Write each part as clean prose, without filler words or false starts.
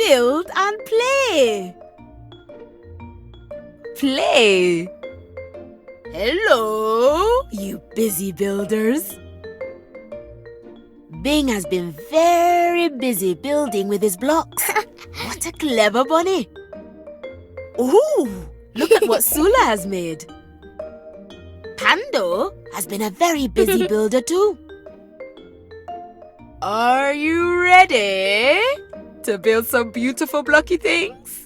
build and play. Play. Hello, you busy builders. Bing has been very busy building with his blocks. What a clever bunny. Ooh, look at what Sula has made. Pando has been a very busy builder too. Are you ready to build some beautiful blocky things?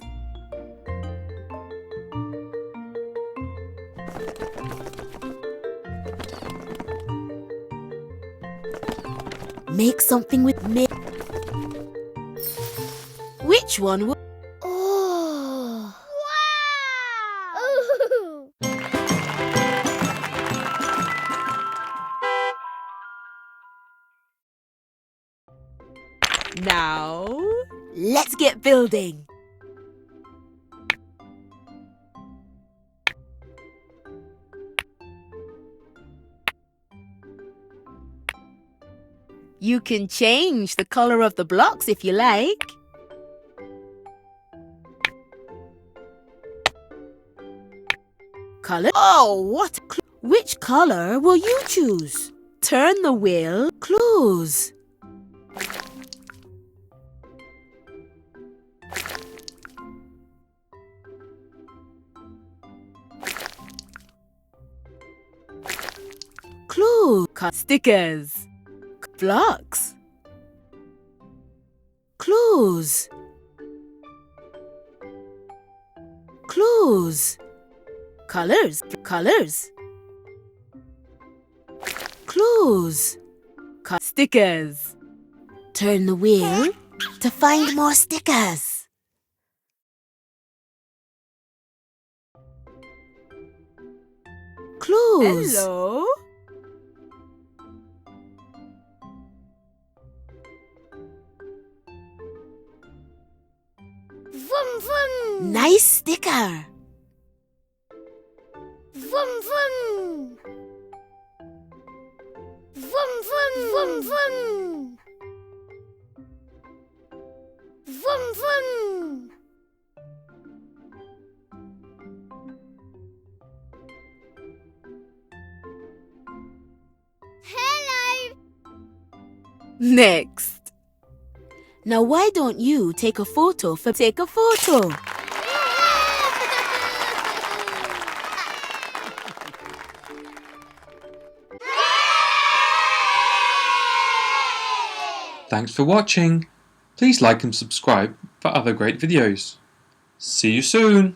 Make something with me. Which one will... Oh! Wow! Now, let's get building. You can change the color of the blocks if you like. Color? Oh, what? Which color will you choose? Turn the wheel. Clues. Clue. Stickers. Blocks. Clues. Clues. Colors. Colors. Clues. Stickers. Turn the wheel to find more stickers. Clues. Hello. Vroom, vroom! Nice sticker. Vroom, vroom! Vroom, vroom! Vroom, vroom! Vroom, vroom! Hello! Next. Now why don't you take a photo for take a photo? Thanks for watching. Please like and subscribe for other great videos. See you soon.